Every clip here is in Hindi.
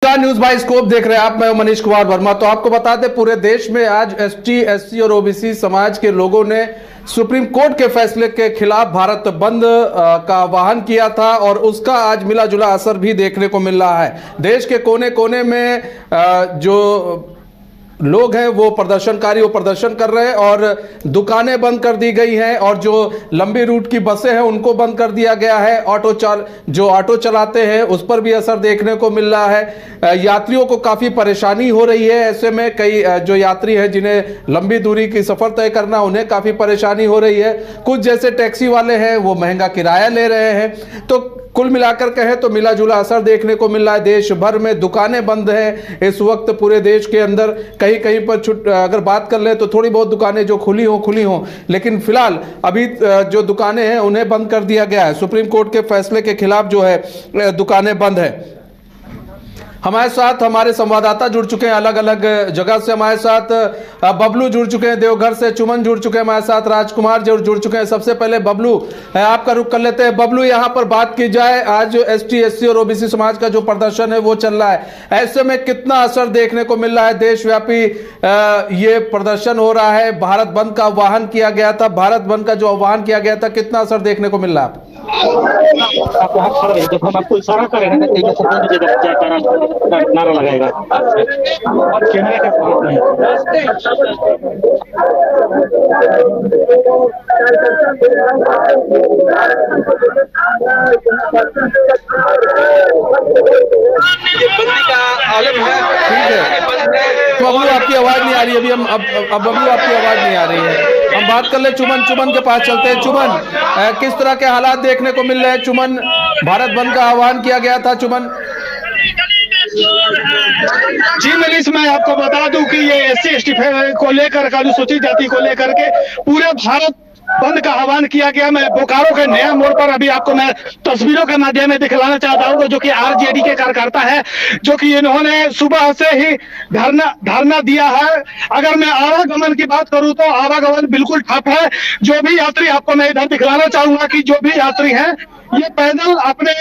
न्यूज बाय स्कोप देख रहे हैं आप। मैं मनीष कुमार वर्मा। तो आपको बता दें, पूरे देश में आज एसटी, एससी और ओबीसी समाज के लोगों ने सुप्रीम कोर्ट के फैसले के खिलाफ भारत बंद का आह्वान किया था और उसका आज मिला जुला असर भी देखने को मिल रहा है। देश के कोने कोने में जो लोग हैं वो प्रदर्शन कर रहे हैं और दुकानें बंद कर दी गई हैं और जो लंबी रूट की बसें हैं उनको बंद कर दिया गया है। ऑटो चलाते हैं उस पर भी असर देखने को मिल रहा है। यात्रियों को काफी परेशानी हो रही है। ऐसे में कई जो यात्री हैं जिन्हें लंबी दूरी की सफर तय करना, उन्हें काफी परेशानी हो रही है। कुछ जैसे टैक्सी वाले हैं वो महंगा किराया ले रहे हैं। तो कुल मिलाकर कहें तो मिला जुला असर देखने को मिल रहा है। देश भर में दुकानें बंद हैं इस वक्त पूरे देश के अंदर। कहीं कहीं पर अगर बात कर लें तो थोड़ी बहुत दुकानें जो खुली हों, लेकिन फिलहाल अभी जो दुकानें हैं उन्हें बंद कर दिया गया है। सुप्रीम कोर्ट के फैसले के खिलाफ जो है दुकानें बंद है। हमारे साथ हमारे संवाददाता जुड़ चुके हैं अलग अलग जगह से। हमारे साथ बबलू जुड़ चुके हैं देवघर से, चुमन जुड़ चुके हैं हमारे साथ, राजकुमार जुड़ चुके हैं। सबसे पहले बबलू, आपका रुख कर लेते हैं। बबलू, यहाँ पर बात की जाए, आज एसटी, एससी और ओबीसी समाज का जो प्रदर्शन है वो चल रहा है, ऐसे में कितना असर देखने को मिल रहा है? देशव्यापी ये प्रदर्शन हो रहा है, भारत बंद का आह्वान किया गया था, भारत बंद का जो आह्वान किया गया था, कितना असर देखने को मिल रहा है? आप वहाँ खड़े हैं, जब हम आपको इशारा करेंगे ना नारा लगाएगा और कैमरे का बंदी का आलम है। ठीक है बबलू, आपकी आवाज नहीं आ रही अभी। हम अब बबलू आपकी आवाज नहीं आ रही है। हम बात कर ले चुमन के पास चलते हैं। चुमन, किस तरह के हालात देखने को मिल रहे हैं? चुमन, भारत बंद का आह्वान किया गया था। चुमन जी मनीष, मैं आपको बता दूं कि ये एससी एसटी को लेकर, अनुसूचित जाति को लेकर के पूरे भारत बंद का आह्वान किया गया। मैं बोकारो के नया मोड़ पर अभी आपको मैं तस्वीरों के माध्यम में दिखलाना चाहता हूँ, जो कि आरजेडी के कार्यकर्ता है, जो कि इन्होंने सुबह से ही धरना दिया है। अगर मैं आवागमन की बात करूं तो आवागमन बिल्कुल ठप है। जो भी यात्री, आपको मैं इधर दिखलाना चाहूंगा कि जो भी यात्री हैं ये पैदल अपने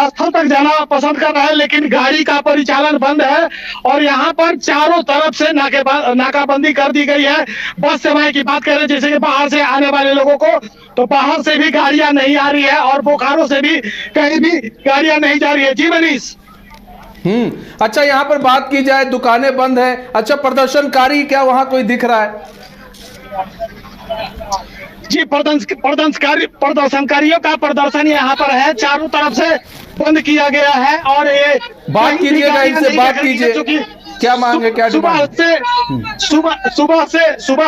स्थल तक जाना पसंद कर रहा है, लेकिन गाड़ी का परिचालन बंद है और यहाँ पर चारों तरफ से नाकाबंदी कर दी गई है। बस सेवाएं की बात करें, जैसे कि बाहर से आने वाले लोगों को, तो बाहर से भी गाड़ियां नहीं आ रही है और बोकारो से भी कहीं भी गाड़ियां नहीं जा रही है। जी मनीष। अच्छा, यहाँ पर बात की जाए, दुकानें बंद है। अच्छा, प्रदर्शनकारी क्या वहां कोई दिख रहा है? जी, प्रदर्शनकारियों का प्रदर्शन यहाँ पर है, चारों तरफ से बंद किया गया है। और ये बात कीजिएगा, इनसे बात कीजिए, क्या मांगे, क्या सुबह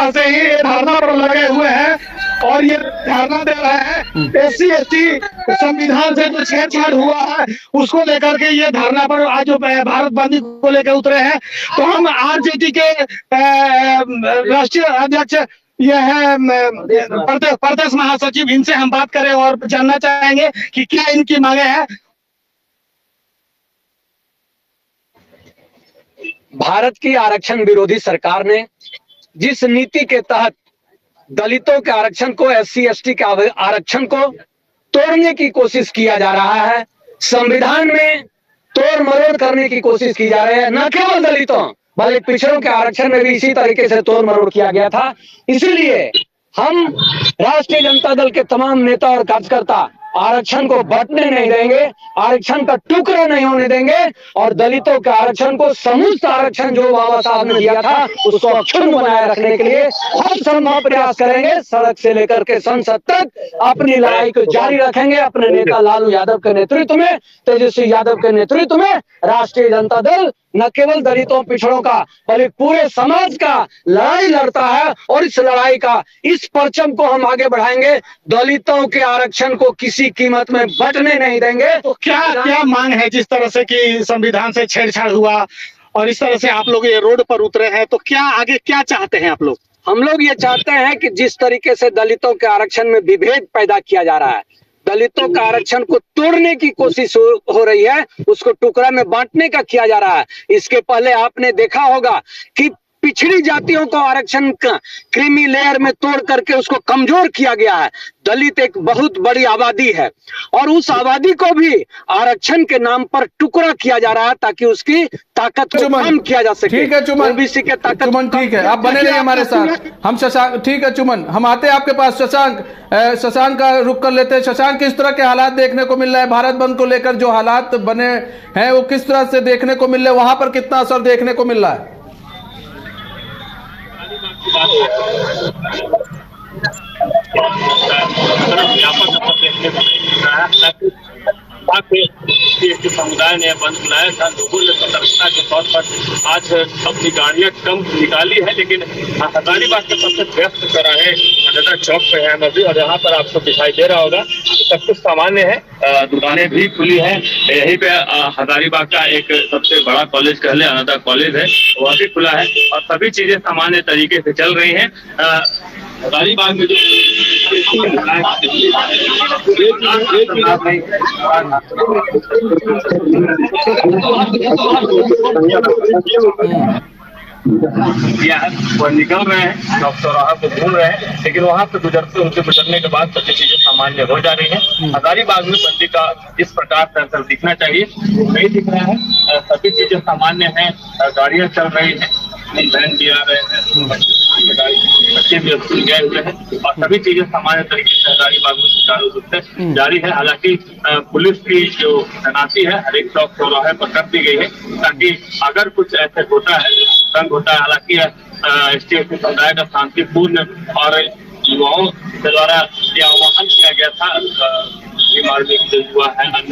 से ही धरना पर लगे हुए हैं और ये धरना दे रहे हैं। एससी एसटी संविधान से जो छेड़छाड़ हुआ है उसको लेकर के ये धरना पर आज जो भारत बंद को लेकर उतरे हैं। तो हम आरजेडी के राष्ट्रीय अध्यक्ष यह है प्रदेश महासचिव, इनसे हम बात करें और जानना चाहेंगे कि क्या इनकी मांगे हैं। भारत की आरक्षण विरोधी सरकार ने जिस नीति के तहत दलितों के आरक्षण को, एससी एसटी के आरक्षण को तोड़ने की कोशिश किया जा रहा है, संविधान में तोड़ मरोड़ करने की कोशिश की जा रही है, न केवल दलितों बल्कि पिछड़ों के आरक्षण में भी इसी तरीके से तोड़ मरोड़ किया गया था। इसलिए हम राष्ट्रीय जनता दल के तमाम नेता और कार्यकर्ता आरक्षण को बंटने नहीं देंगे, आरक्षण का टुकड़ा नहीं होने देंगे और दलितों के आरक्षण को, समस्त आरक्षण जो बाबा साहब ने दिया था उसको अक्षुण्ण बनाए रखने के लिए हर संभव प्रयास करेंगे। सड़क से लेकर के संसद तक अपनी लड़ाई को जारी रखेंगे। अपने नेता लालू यादव के नेतृत्व में, तेजस्वी यादव के नेतृत्व में राष्ट्रीय जनता दल न केवल दलितों पिछड़ों का बल्कि पूरे समाज का लड़ाई लड़ता है और इस लड़ाई का, इस परचम को हम आगे बढ़ाएंगे। दलितों के आरक्षण को किसी कीमत में बंटने नहीं देंगे। तो क्या मांग है? जिस तरह से कि संविधान से छेड़छाड़ हुआ और इस तरह से आप लोग ये रोड पर उतरे हैं, तो क्या आगे क्या चाहते हैं आप लोग? हम लोग ये चाहते हैं कि जिस तरीके से दलितों के आरक्षण में विभेद पैदा किया जा रहा है, दलितों का आरक्षण को तोड़ने की कोशिश हो रही है, उसको टुकड़ा में बांटने का किया जा रहा है। इसके पहले आपने देखा होगा कि पिछड़ी जातियों को आरक्षण क्रीमी लेयर में तोड़ करके उसको कमजोर किया गया है। दलित एक बहुत बड़ी आबादी है और उस आबादी को भी आरक्षण के नाम पर टुकड़ा किया जा रहा है ताकि उसकी ताकत को कम किया जा सके। ठीक है चुमन, ओबीसी के ताकत चुमन ठीक है, आप बने रहिए हमारे साथ। हम शशांक, ठीक है चुमन, हम आते हैं आपके पास। शशांक का रुख कर लेते हैं। शशांक, किस तरह के हालात देखने को मिल रहे हैं भारत बंद को लेकर? जो हालात बने हैं वो किस तरह से देखने को मिल रहे हैं? वहां पर कितना असर देखने को मिल रहा है? समुदाय ने बंद बुलाया था। लोगों ने सतर्कता के तौर पर आज अपनी गाड़ियां कम निकाली है, लेकिन हजारीबाग के सबसे व्यस्त चौराहे अनदर चौक पे है अभी, और यहाँ पर आपको दिखाई दे रहा होगा सब कुछ सामान्य है। दुकानें भी खुली है। यहीं पे हजारीबाग का एक सबसे बड़ा कॉलेज कह ले, अनदर कॉलेज है, वह भी खुला है और सभी चीजें सामान्य तरीके से चल रही है। हजारीबाग में जो वो निकल रहे हैं, चौराहा पे घूम रहे हैं, लेकिन वहां से उनके गुजरने के बाद सभी चीजें सामान्य हो जा रही है। हजारीबाग में बंदी का इस प्रकार से असर दिखना चाहिए नहीं दिख रहा है। सभी चीजें सामान्य हैं, गाड़ियां चल रही हैं, वैन भी आ रहे हैं, बच्चे भी स्कूल गए हुए हैं और सभी चीजें सामान्य तरीके से हजारीबाग में सुचारू रूप से जारी है। हालांकि पुलिस की जो तैनाती है हर एक चौक चौराहे पर कर दी गई है ताकि अगर कुछ ऐसे होता है, तंग होता है। हालांकि एसटी समुदाय का शांतिपूर्ण और युवाओं के द्वारा यह आह्वान किया गया था।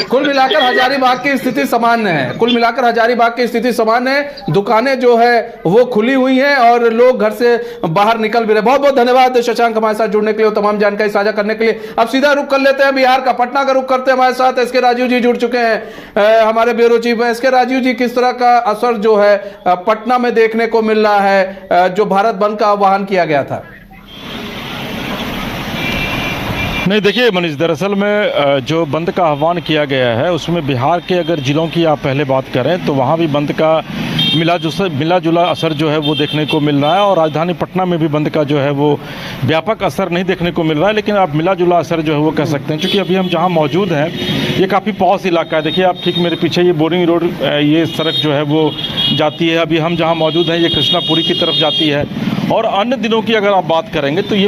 कुल मिलाकर हजारीबाग की स्थिति सामान्य है। कुल मिलाकर हजारीबाग की स्थिति सामान्य है। दुकानें जो है वो खुली हुई हैं और लोग घर से बाहर निकल भी रहे। बहुत बहुत धन्यवाद शशांक हमारे साथ जुड़ने के लिए और तमाम जानकारी साझा करने के लिए। अब सीधा रुख कर लेते हैं बिहार का, पटना का रुख करते हैं। हमारे साथ एसके राजीव जी जुड़ चुके हैं, हमारे ब्यूरो चीफ हैं। एसके राजीव जी, किस तरह का असर जो है पटना में देखने को मिल रहा है जो भारत बंद का आह्वान किया गया था? नहीं, देखिए मनीष, दरअसल में जो बंद का आह्वान किया गया है उसमें बिहार के अगर जिलों की आप पहले बात करें तो वहाँ भी बंद का मिला जुला असर जो है वो देखने को मिल रहा है और राजधानी पटना में भी बंद का जो है वो व्यापक असर नहीं देखने को मिल रहा है, लेकिन आप मिला जुला असर जो है वो कह सकते हैं। क्योंकि अभी हम जहाँ मौजूद हैं ये काफ़ी पॉश इलाका है। देखिए आप ठीक मेरे पीछे ये बोरिंग रोड, ये सड़क जो है वो जाती है। अभी हम जहाँ मौजूद हैं ये कृष्णापुरी की तरफ जाती है और अन्य दिनों की अगर आप बात करेंगे तो ये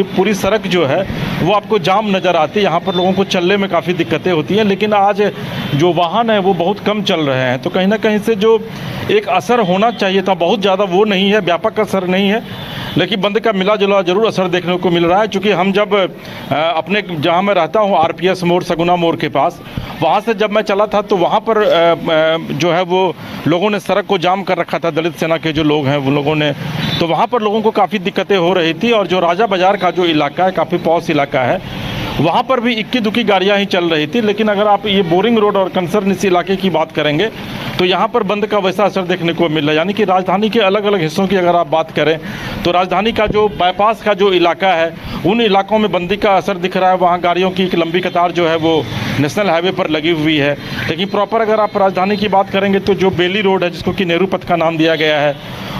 पूरी सड़क जो है वो आपको जाम नज़र आती है। यहाँ पर लोगों को चलने में काफ़ी दिक्कतें होती हैं, लेकिन आज जो वाहन है वो बहुत कम चल रहे हैं। तो कहीं ना कहीं से जो एक असर होना चाहिए था बहुत ज़्यादा वो नहीं है, व्यापक असर नहीं है, लेकिन बंद का मिला जुला जरूर असर देखने को मिल रहा है। चूँकि हम जब अपने जहाँ मैं रहता हूँ RPS मोड़, सगुना मोड़ के पास, वहाँ से जब मैं चला था तो वहाँ पर जो है वो लोगों ने सड़क को जाम कर रखा था, दलित सेना के जो लोग हैं वो लोगों ने। तो वहाँ पर लोगों को काफ़ी दिक्कतें हो रही थी। और जो राजा बाज़ार का जो इलाका है, काफ़ी पॉश इलाका है, वहाँ पर भी इक्की दुक्की गाड़ियाँ ही चल रही थी। लेकिन अगर आप ये बोरिंग रोड और कंसर्न इलाके की बात करेंगे तो यहाँ पर बंद का वैसा असर देखने को मिल रहा है। यानी कि राजधानी के अलग अलग हिस्सों की अगर आप बात करें तो राजधानी का जो बाईपास का जो इलाका है उन इलाकों में बंदी का असर दिख रहा है। वहाँ गाड़ियों की एक लंबी कतार जो है वो नेशनल हाईवे पर लगी हुई है। लेकिन प्रॉपर अगर आप राजधानी की बात करेंगे तो जो बेली रोड है, जिसको कि नेहरू पथ का नाम दिया गया है,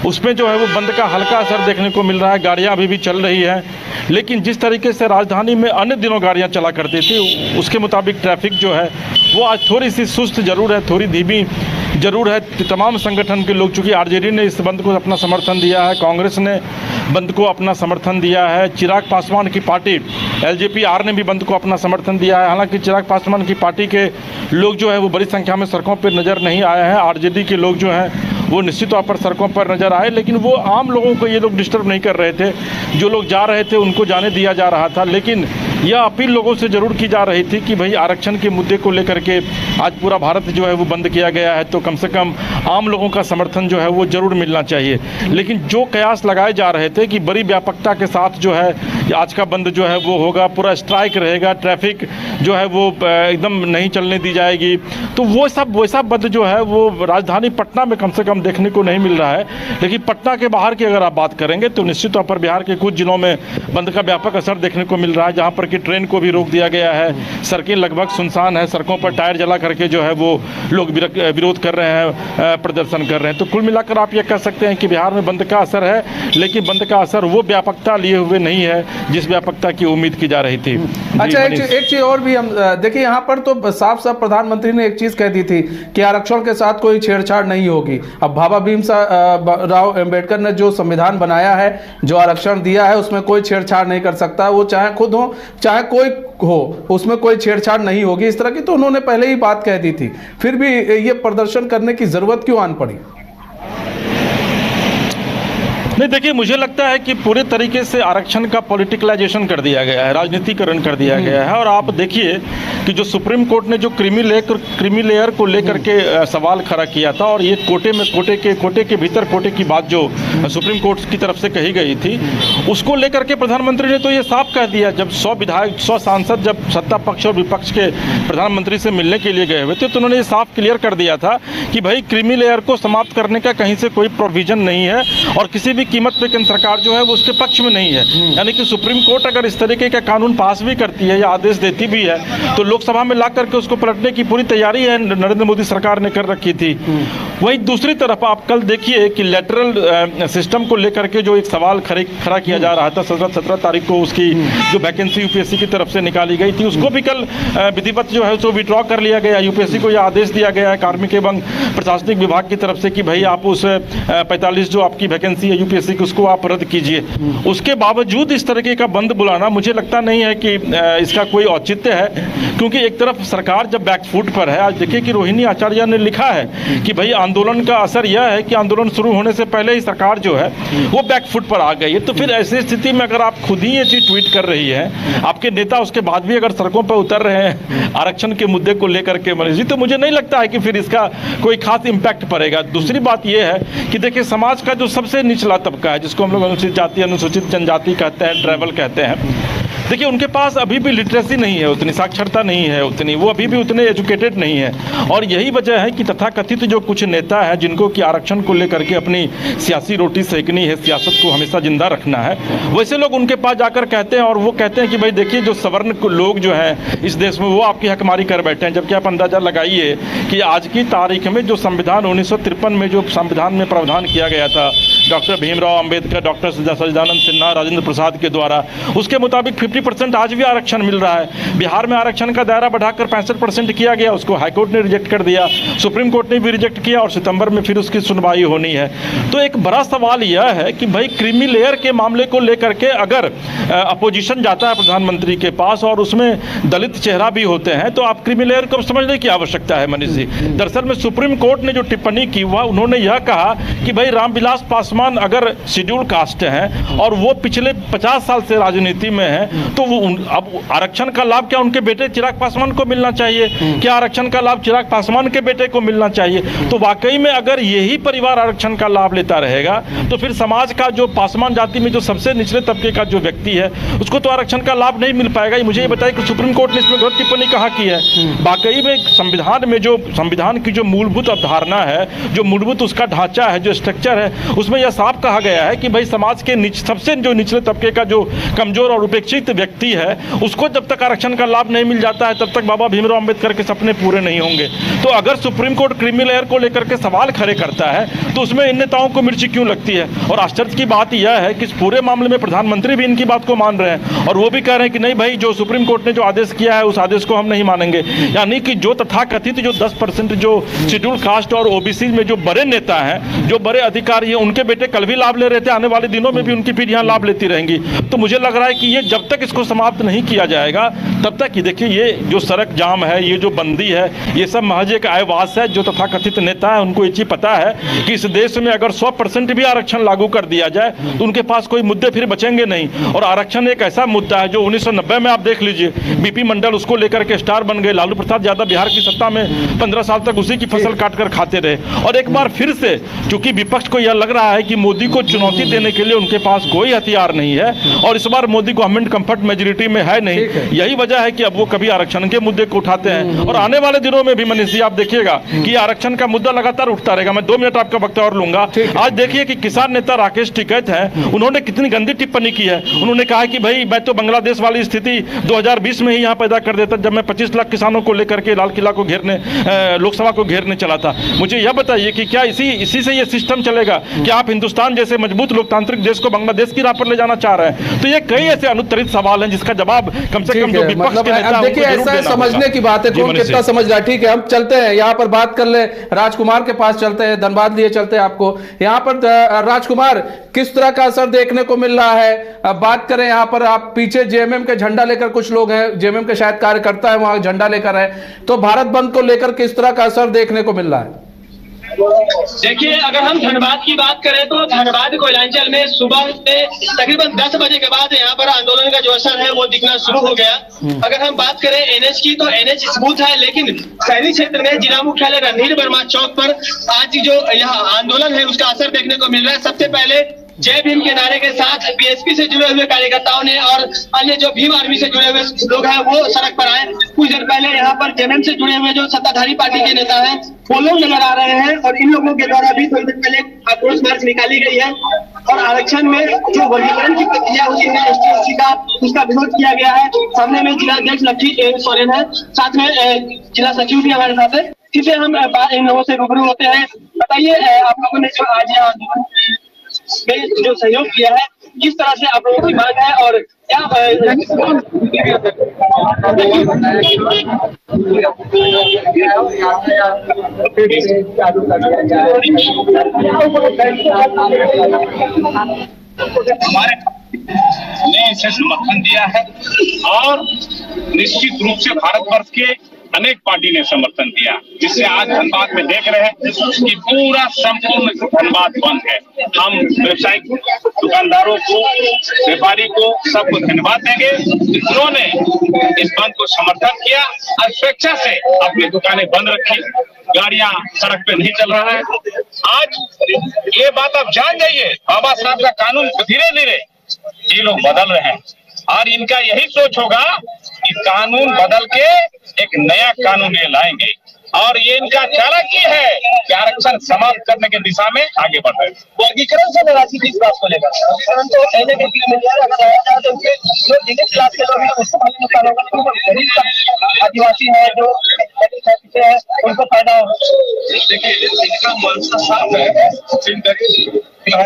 उसमें जो है वो बंद का हल्का असर देखने को मिल रहा है। गाड़ियाँ अभी भी चल रही हैं, लेकिन जिस तरीके से राजधानी में अन्य दिनों गाड़ियाँ चला करती थी उसके मुताबिक ट्रैफिक जो है वो आज थोड़ी सी सुस्त जरूर है, थोड़ी धीमी जरूर है। तमाम संगठन के लोग, चूँकि RJD ने इस बंद को अपना समर्थन दिया है, कांग्रेस ने बंद को अपना समर्थन दिया है, चिराग पासवान की पार्टी LJP-R ने भी बंद को अपना समर्थन दिया है। हालांकि चिराग पासवान की पार्टी के लोग जो है वो बड़ी संख्या में सड़कों पर नज़र नहीं आए हैं। RJD के लोग जो हैं वो निश्चित तौर पर सड़कों पर नज़र आए, लेकिन वो आम लोगों को ये लोग डिस्टर्ब नहीं कर रहे थे। जो लोग जा रहे थे उनको जाने दिया जा रहा था, लेकिन यह अपील लोगों से ज़रूर की जा रही थी कि भाई आरक्षण के मुद्दे को लेकर के आज पूरा भारत जो है वो बंद किया गया है, तो कम से कम आम लोगों का समर्थन जो है वो ज़रूर मिलना चाहिए। लेकिन जो कयास लगाए जा रहे थे कि बड़ी व्यापकता के साथ जो है आज का बंद जो है वो होगा, पूरा स्ट्राइक रहेगा, ट्रैफिक जो है वो एकदम नहीं चलने दी जाएगी। तो वो सब वैसा बंद जो है वो राजधानी पटना में कम से कम देखने को नहीं मिल रहा है। लेकिन पटना के बाहर की अगर आप बात करेंगे तो निश्चित तौर पर बिहार के कुछ जिलों में बंद का व्यापक असर देखने को मिल रहा है, जहाँ पर कि ट्रेन को भी रोक दिया गया है, सड़कें लगभग सुनसान है, सड़कों पर टायर जला करके जो है वो लोग विरोध कर रहे हैं, प्रदर्शन कर रहे हैं। तो कुल मिलाकर आप ये कह सकते हैं कि बिहार में बंद का असर है, लेकिन बंद का असर वो व्यापकता लिए हुए नहीं है जिस व्यापकता की उम्मीद की जा रही थी। अच्छा, एक चीज और भी हम देखिए, यहाँ पर तो साफ साफ प्रधानमंत्री ने एक चीज कह दी थी कि आरक्षण के साथ कोई छेड़छाड़ नहीं होगी। अब बाबा भीमराव अम्बेडकर ने जो संविधान बनाया है, जो आरक्षण दिया है, उसमें कोई छेड़छाड़ नहीं कर सकता, वो चाहे खुद हो चाहे कोई हो, उसमें कोई छेड़छाड़ नहीं होगी, इस तरह की तो उन्होंने पहले ही बात कह दी थी। फिर भी ये प्रदर्शन करने की जरूरत क्यों आन पड़ी? नहीं, देखिए, मुझे लगता है कि पूरे तरीके से आरक्षण का पॉलिटिकलाइजेशन कर दिया गया है, राजनीतिकरण कर दिया गया है। और आप देखिए कि जो सुप्रीम कोर्ट ने जो क्रीमी लेयर को लेकर के सवाल खड़ा किया था, और ये कोटे के भीतर कोटे की बात जो सुप्रीम कोर्ट की तरफ से कही गई थी, उसको लेकर के प्रधानमंत्री ने तो ये साफ कह दिया। जब 100 सांसद जब सत्ता पक्ष और विपक्ष के प्रधानमंत्री से मिलने के लिए गए हुए थे, तो उन्होंने ये साफ क्लियर कर दिया था कि भाई क्रीमी लेयर को समाप्त करने का कहीं से कोई प्रोविजन नहीं है, और किसी भी कीमत पे केंद्र सरकार जो है वो उसके पक्ष में नहीं है। यानी कि सुप्रीम कोर्ट अगर इस तरीके का कानून पास भी करती है या आदेश देती भी है, तो लोकसभा में ला करके उसको पलटने की पूरी तैयारी है नरेंद्र मोदी सरकार ने कर रखी थी। वहीं दूसरी तरफ आप कल देखिए कि लेटरल सिस्टम को लेकर के जो एक सवाल खड़ा किया जा रहा था, 17 तारीख को उसकी जो वैकेंसी यूपीएससी की तरफ से निकाली गई थी, उसको भी कल विधिवत जो है उसको विड्रॉ कर लिया गया। यूपीएससी को यह आदेश दिया गया है कार्मिक एवं प्रशासनिक विभाग की तरफ से कि भाई आप उस 45 जो आपकी वैकेंसी है यूपीएससी की, उसको आप रद्द कीजिए। उसके बावजूद इस तरीके का बंद बुलाना मुझे लगता नहीं है कि इसका कोई औचित्य है, क्योंकि एक तरफ सरकार जब बैकफुट पर है। आज देखिए कि रोहिणी आचार्य ने लिखा है कि भाई आंदोलन का असर यह है कि आंदोलन शुरू होने से पहले ही सरकार जो है वो बैकफुट पर आ गई है। तो फिर ऐसी स्थिति में अगर आप खुद ही ये चीज ट्वीट कर रही है, आपके नेता उसके बाद भी अगर सड़कों पर उतर रहे हैं आरक्षण के मुद्दे को लेकर के मनीष जी, तो मुझे नहीं लगता है कि फिर इसका कोई खास इम्पैक्ट पड़ेगा। दूसरी बात यह है कि देखिए समाज का जो सबसे निचला तबका है, जिसको हम लोग अनुसूचित जाति अनुसूचित जनजाति कहते हैं, ट्राइबल कहते हैं, देखिए उनके पास अभी भी लिटरेसी नहीं है, उतनी साक्षरता नहीं है, उतनी वो अभी भी उतने एजुकेटेड नहीं है। और यही वजह है कि तथाकथित जो कुछ नेता है जिनको कि आरक्षण को लेकर के अपनी सियासी रोटी सेकनी है, सियासत को हमेशा जिंदा रखना है, वैसे लोग उनके पास जाकर कहते हैं और वो कहते हैं कि भाई देखिए जो सवर्ण लोग जो हैं इस देश में वो आपकी हकमारी कर बैठे हैं। जबकि आप अंदाजा लगाइए कि आज की तारीख में जो संविधान 1953 में जो संविधान में प्रावधान किया गया था डॉक्टर भीमराव अंबेडकर, डॉक्टर सच्चिदानंद सिन्हा, राजेंद्र प्रसाद के द्वारा, उसके मुताबिक 50% आज भी आरक्षण मिल रहा है। बिहार में आरक्षण का दायरा बढ़ाकर 65% किया गया, उसको हाईकोर्ट ने रिजेक्ट कर दिया, सुप्रीम कोर्ट ने भी रिजेक्ट किया और सितंबर में फिर उसकी सुनवाई होनी है। तो एक बड़ा सवाल यह है कि भाई क्रीमी लेयर के मामले को लेकर के अगर अपोजिशन जाता है प्रधानमंत्री के पास और उसमें दलित चेहरा भी होते हैं, तो आप क्रीमी लेयर को समझने की आवश्यकता है मनीष जी। दरअसल में सुप्रीम कोर्ट ने जो टिप्पणी की वह उन्होंने यह कहा कि भाई रामविलास पासवान अगर शेड्यूल कास्ट हैं और वो पिछले 50 साल से राजनीति में हैं, तो वो अब आरक्षण का लाभ क्या उनके बेटे चिराग पासवान को मिलना चाहिए? क्या आरक्षण का लाभ चिराग पासवान के बेटे को मिलना चाहिए? तो वाकई में अगर यही परिवार आरक्षण का लाभ लेता रहेगा तो फिर समाज का जो पासवान जाति में जो सबसे निचले तबके का जो व्यक्ति है उसको तो आरक्षण का लाभ नहीं मिल पाएगा। मुझे ये बताइए कि सुप्रीम कोर्ट ने इसमें गलत टिप्पणी कहाँ की है? वाकई में संविधान में जो संविधान की जो मूलभूत अवधारणा है, जो मूलभूत उसका ढांचा है, जो स्ट्रक्चर है, उसमें यह साफ कहा गया है कि भाई समाज के सबसे जो निचले तबके का जो कमजोर और उपेक्षित व्यक्ति है उसको जब तक आरक्षण का लाभ नहीं मिल जाता है तब तक बाबा भीमराव अंबेडकर के सपने पूरे नहीं होंगे। तो अगर सुप्रीम कोर्ट क्रीमी लेयर को लेकर के सवाल खड़े करता है तो उसमें इन नेताओं को मिर्ची क्यों लगती है? और आश्चर्य की बात यह है कि इस पूरे मामले में प्रधानमंत्री भी इनकी बात को मान रहे हैं और वो भी कह रहे हैं कि नहीं भाई जो सुप्रीम कोर्ट ने जो आदेश किया है उस आदेश को हम नहीं मानेंगे। यानी कि जो तथाकथित जो 10% जो शेड्यूल कास्ट और ओबीसी में जो बड़े नेता हैं, जो बड़े अधिकारी हैं, उनके बेटे कल भी लाभ ले रहे थे, आने वाले दिनों में भी उनकी पीढ़ियां लाभ लेती रहेंगी। तो मुझे लग रहा है कि ये जब तक इसको समाप्त नहीं किया जाएगा तब तक देखिए ये जो सड़क जाम है, ये जो बंदी है, ये सब महज एक आयवास है। जो तथाकथित नेता है उनको ये चीज पता है कि इस देश में अगर 100% भी आरक्षण लागू कर दिया जाए तो उनके पास कोई मुद्दे फिर बचेंगे नहीं। और आरक्षण एक ऐसा मुद्दा है जो 1990 में आप देख लीजिए बीपी मंडल उसको लेकर के स्टार बन गए, लालू प्रसाद यादव बिहार की सत्ता में 15 साल तक उसी की फसल काट कर खाते रहे। और एक बार फिर से चूंकि विपक्ष को यह लग रहा है कि मोदी को चुनौती देने के लिए उनके पास कोई हथियार नहीं है और इस बार मोदी गवर्नमेंट कंफर्ट मेजोरिटी में है नहीं। यही वजह है कि अब वो कभी आरक्षण के मुद्दे को उठाते हैं और आने वाले दिनों में भी मनीष जी आप देखिएगा कि आरक्षण का मुद्दा लगातार उठता रहेगा। मैं 2 मिनट आपका वक्त और लूंगा। आज देखिए कि किसान नेता राकेश टिकैत हैं, उन्होंने कितनी गंदी टिप्पणी की है। उन्होंने कहा कि भाई मैं तो बांग्लादेश वाली स्थिति 2020 में ही यहाँ पैदा कर देता जब मैं 25 लाख किसानों को लेकर के लाल किला को घेरने लोकसभा को घेरने चला था। मुझे यह बताइए कि क्या इसी से ये सिस्टम चलेगा कि आप हिंदुस्तान जैसे मजबूत लोकतांत्रिक देश को बांग्लादेश की राह पर ले जाना चाह रहे हैं? तो ये कई ऐसे अनुत्तरित सवाल हैं जिसका जवाब कम से कम जो विपक्ष के नेता देखिए ऐसा समझने की बात है कौन कितना समझ रहा है। ठीक है, हम चलते हैं यहाँ पर बात कर ले, राजकुमार के पास चलते हैं, धनबाद लिए चलते हैं आपको। यहाँ पर राजकुमार, किस तरह का असर देखने को मिल रहा है? अब बात करें यहाँ पर, आप पीछे जेएमएम के झंडा लेकर कुछ लोग हैं, जेएमएम के शायद कार्यकर्ता है वहां झंडा लेकर है, तो भारत बंद को लेकर किस तरह का असर देखने को मिल रहा है? देखिए, अगर हम धनबाद की बात करें तो धनबाद कोयलांचल में सुबह में तकरीबन 10 बजे के बाद यहाँ पर आंदोलन का जो असर है वो दिखना शुरू हो गया। अगर हम बात करें एनएच की तो एनएच स्मूथ है, लेकिन शहरी क्षेत्र में जिला मुख्यालय रणधीर वर्मा चौक पर आज जो यहाँ आंदोलन है उसका असर देखने को मिल रहा है। सबसे पहले जय भीम के नारे के साथ बीएसपी से जुड़े हुए कार्यकर्ताओं ने और अन्य जो भीम आर्मी से जुड़े हुए लोग हैं वो सड़क पर आए। कुछ देर पहले यहाँ पर जेएमएम से जुड़े हुए जो सत्ताधारी पार्टी के नेता हैं वो लोग नजर आ रहे हैं और इन लोगों के द्वारा भी थोड़ी देर पहले आक्रोश मार्च निकाली गई है और आरक्षण में जो वर्गीकरण की प्रक्रिया हुई है एसटी का, उसका विरोध किया गया है। सामने में जिला अध्यक्ष लक्ष्मी सोरेन है, साथ में जिला सचिव भी हमारे साथ है। इसे हम इन लोगों से रूबरू होते हैं। बताइए, आप लोगों ने जो आज यहाँ में जो सहयोग किया है किस तरह से आप लोगों की मांग है और क्या हमारे ने इसे समर्थन दिया है और निश्चित रूप से भारतवर्ष के अनेक पार्टी ने समर्थन दिया, जिससे आज धनबाद में देख रहे हैं कि पूरा संपूर्ण धनबाद बंद है। हम व्यवसायिक दुकानदारों को, व्यापारी को, सबको धन्यवाद देंगे जिन्होंने इस बंद को समर्थन किया और स्वेच्छा से अपनी दुकानें बंद रखी, गाड़ियां सड़क पे नहीं चल रहा है। आज ये बात आप जान जाइए, बाबा साहब का कानून धीरे धीरे ये लोग बदल रहे हैं और इनका यही सोच होगा कि कानून बदल के एक नया कानून ये लाएंगे और ये इनका चालाकी है कि आरक्षण समाप्त करने की दिशा में आगे बढ़ रहे हैं। वर्गीकरण से नाराजगी किस बात को लेकर, परंतु जो जिस क्लास के लोग हैं उसको भारी नुकसान होगा, लेकिन गरीब आदिवासी है जो है उनको फायदा होगा। देखिए, इनका मंशा साफ है,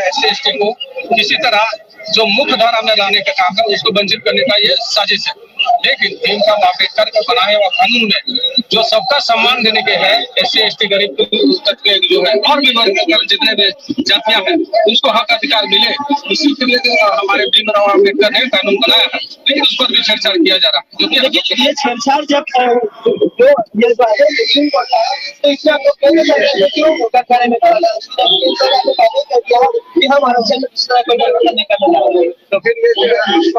SC/ST को किसी तरह जो मुख्य धारा में लाने का काम है उसको वंचित करने का ये साजिश है। लेकिन भीमराव अम्बेडकर के बनाए हुए कानून में जो सबका सम्मान देने के है, SC/ST गरीब के जो है और भी वर्ग जितने भी जातियां हैं उसको हक अधिकार मिले, इसी के लिए हमारे भीमराव अम्बेडकर ने कानून बनाया है। लेकिन उस पर भी छेड़छाड़ किया जा रहा है, लेकिन ये छेड़छाड़ जब जो ये तो इससे आपको क्यों बारे में कि हम आरक्षण तो फिर सुप्रीम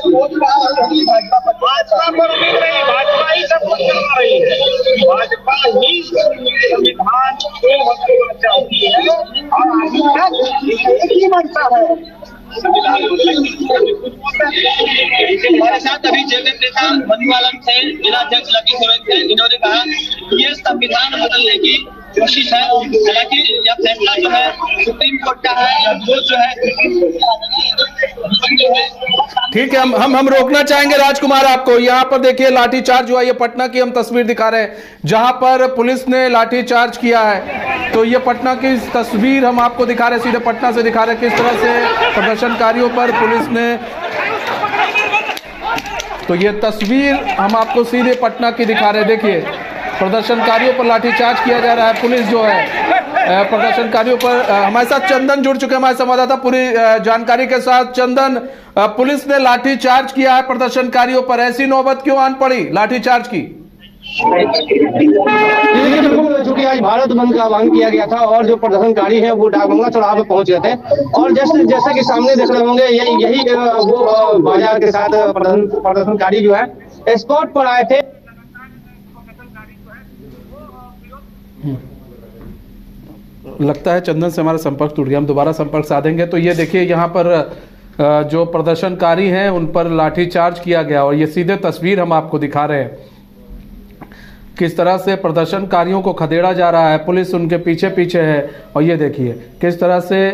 कोर्ट कहना चाहेंगे भाजपा ही सब कुछ करवा रही है, भाजपा ही संविधान को बदलना चाहती है और एक ही मनसा है। हमारे साथ अभी जेएमएम नेता मधुबालन थे, जिला अध्यक्ष लकी सोरेन थे, जिन्होंने कहा ये संविधान बदलने की कोशिश है। हालांकि यह फैसला जो है सुप्रीम कोर्ट का है, वो जो है ठीक है, हम रोकना चाहेंगे राजकुमार आपको। यहाँ पर देखिए लाठीचार्ज हुआ, ये पटना की हम तस्वीर दिखा रहे हैं जहां पर पुलिस ने लाठीचार्ज किया है। तो ये पटना की तस्वीर हम आपको दिखा रहे हैं, सीधे पटना से दिखा रहे हैं किस तरह से प्रदर्शनकारियों पर पुलिस ने, तो ये तस्वीर हम आपको सीधे पटना की दिखा रहे हैं। देखिए प्रदर्शनकारियों पर लाठीचार्ज किया जा रहा है। पुलिस जो है प्रदर्शनकारियों पर हमारे साथ चंदन जुड़ चुके हैं, हमारे संवाददाता पूरी जानकारी के साथ। चंदन, पुलिस ने लाठीचार्ज किया है प्रदर्शनकारियों पर, ऐसी नौबत क्यों आन पड़ी लाठीचार्ज की? चूंकि आज भारत बंद का आह्वान किया गया था और जो प्रदर्शनकारी हैं वो डाकबंगला चौराहा पे पहुंच गए थे और जैसे कि सामने देख रहे होंगे यही वो बाजार के साथ प्रदर्शनकारी जो है स्पॉट पर आए थे। लगता है चंदन से हमारा संपर्क टूट गया, हम दोबारा संपर्क साधेंगे। तो ये देखिए यहाँ पर जो प्रदर्शनकारी हैं उन पर लाठीचार्ज किया गया और ये सीधे तस्वीर हम आपको दिखा रहे हैं किस तरह से प्रदर्शनकारियों को खदेड़ा जा रहा है। पुलिस उनके पीछे पीछे है और ये देखिए किस तरह से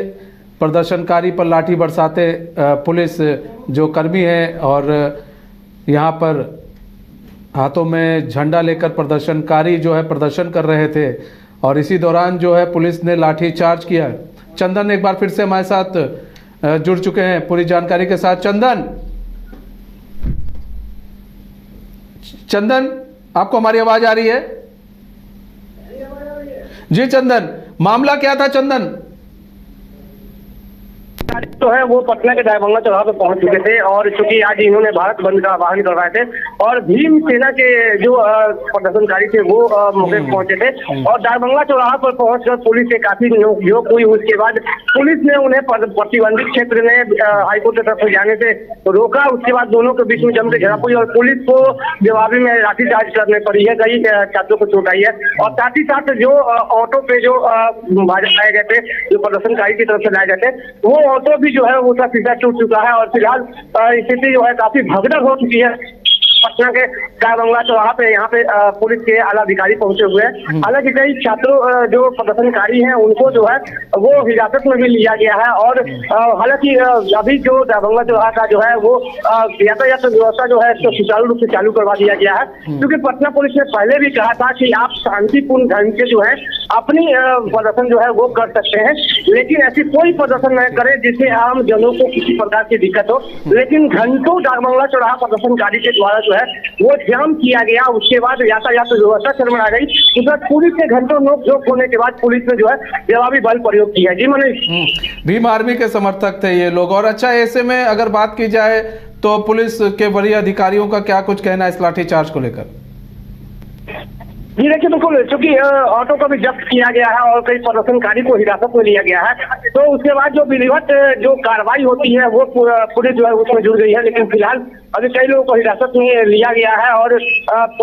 प्रदर्शनकारी पर लाठी बरसाते पुलिस जो कर्मी हैं और यहाँ पर हाथों में झंडा लेकर प्रदर्शनकारी जो है प्रदर्शन कर रहे थे और इसी दौरान जो है पुलिस ने लाठीचार्ज किया। चंदन एक बार फिर से हमारे साथ जुड़ चुके हैं पूरी जानकारी के साथ। चंदन, आपको हमारी आवाज आ रही है? जी चंदन, मामला क्या था चंदन? तो है वो पटना के डाकबंगला चौराहा पे पहुंच चुके थे और चूंकि आज इन्होंने भारत बंद का आह्वान करवाए थे और भीम सेना के जो प्रदर्शनकारी थे वो मौके पर पहुंचे थे और डाकबंगला चौराहा पर पहुंचकर पुलिस से काफी नोक-झोंक हुई। उसके बाद पुलिस ने उन्हें प्रतिबंधित क्षेत्र में हाईकोर्ट की तरफ से जाने से रोका। उसके बाद दोनों के बीच में जमकर झड़प हुई और पुलिस को जवाबी में लाठीचार्ज करने पड़ी है, कई छात्रों को चोट आई है और साथ ही साथ जो ऑटो पे जो लाए गए थे, जो प्रदर्शनकारी की तरफ से लाए गए थे, वो ऑटो भी जो है वो उसका शीशा टूट चुका है और फिलहाल स्थिति जो है काफी भगदड़ हो चुकी है। पटना के डाकबंगला चौराहा पे यहाँ पे पुलिस के आला अधिकारी पहुंचे हुए हैं। हालांकि कई छात्रों जो प्रदर्शनकारी हैं उनको जो है वो हिरासत में भी लिया गया है और हालांकि अभी जो डाकबंगला चौराहा का जो है वो यातायात व्यवस्था जो है तो सुचारू रूप से चालू करवा दिया गया है, क्योंकि पटना पुलिस ने पहले भी कहा था कि आप शांतिपूर्ण ढंग से जो है अपनी प्रदर्शन जो है वो कर सकते हैं, लेकिन ऐसी कोई प्रदर्शन न करें जिससे आम जनों को किसी प्रकार की दिक्कत हो। लेकिन घंटों डाकबंगला चौराहा प्रदर्शनकारी के द्वारा जो है वो जाम किया गया। उसके बाद यातायात व्यवस्था चरमरा गई। उसके बाद पुलिस के घंटों नोक-झोंक होने के बाद पुलिस ने जो है जवाबी बल प्रयोग किया। जी मनीष, भीम आर्मी के समर्थक थे ये लोग। और अच्छा, ऐसे में अगर बात की जाए तो पुलिस के वरीय अधिकारियों का क्या कुछ कहना है इस लाठीचार्ज को लेकर? जी देखिए, बिल्कुल, चूंकि ऑटो को भी जब्त किया गया है और कई प्रदर्शनकारी को हिरासत में लिया गया है, तो उसके बाद जो विधिवत जो कार्रवाई होती है वो पुलिस जो है उसमें जुड़ गई है। लेकिन फिलहाल अभी कई लोगों को हिरासत में लिया गया है और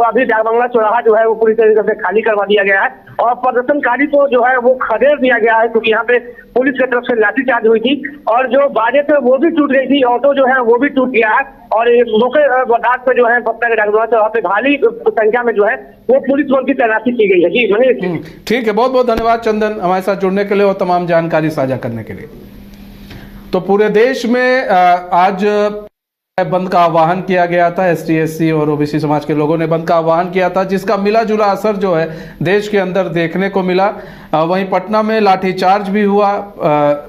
अभी डाकबंगला चौराहा जो है वो पूरी तरीके से खाली करवा दिया गया है और प्रदर्शनकारी को जो है वो खदेड़ दिया गया है, क्योंकि यहाँ पे पुलिस की तरफ से लाठीचार्ज हुई थी और जो बाजे थे वो भी टूट गई थी, ऑटो जो है वो भी टूट गया है और मौके बर्दाश्त पे जो है पटना के डाकबंगला चौराहा पे भारी संख्या में जो है वो पुलिस बल की तैनाती की गई है। जी मनीष, ठीक है, बहुत बहुत धन्यवाद चंदन हमारे साथ जुड़ने के लिए और तमाम जानकारी साझा करने के लिए। तो पूरे देश में आज बंद का आह्वान किया गया था। एसटी, एससी और ओबीसी समाज के लोगों ने बंद का आह्वान किया था, जिसका मिला जुला असर जो है देश के अंदर देखने को मिला। वहीं पटना में लाठीचार्ज भी हुआ।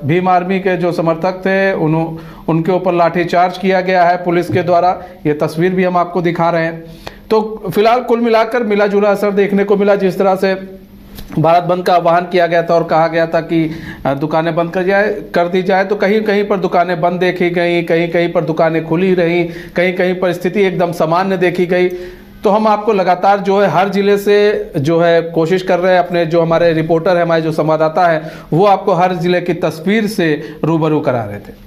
भीम आर्मी के जो समर्थक थे उनके ऊपर लाठीचार्ज किया गया है पुलिस के द्वारा। ये तस्वीर भी हम आपको दिखा रहे हैं। तो फिलहाल कुल मिलाकर मिला जुला असर देखने को मिला। जिस तरह से भारत बंद का आह्वान किया गया था और कहा गया था कि दुकानें बंद कर दी जाए, तो कहीं कहीं पर दुकानें बंद देखी गई, कहीं कहीं पर दुकानें खुली रहीं, कहीं कहीं पर स्थिति एकदम सामान्य देखी गई। तो हम आपको लगातार जो है हर जिले से जो है कोशिश कर रहे हैं, अपने जो हमारे रिपोर्टर हैं, हमारे जो संवाददाता हैं, वो आपको हर जिले की तस्वीर से रूबरू करा रहे थे।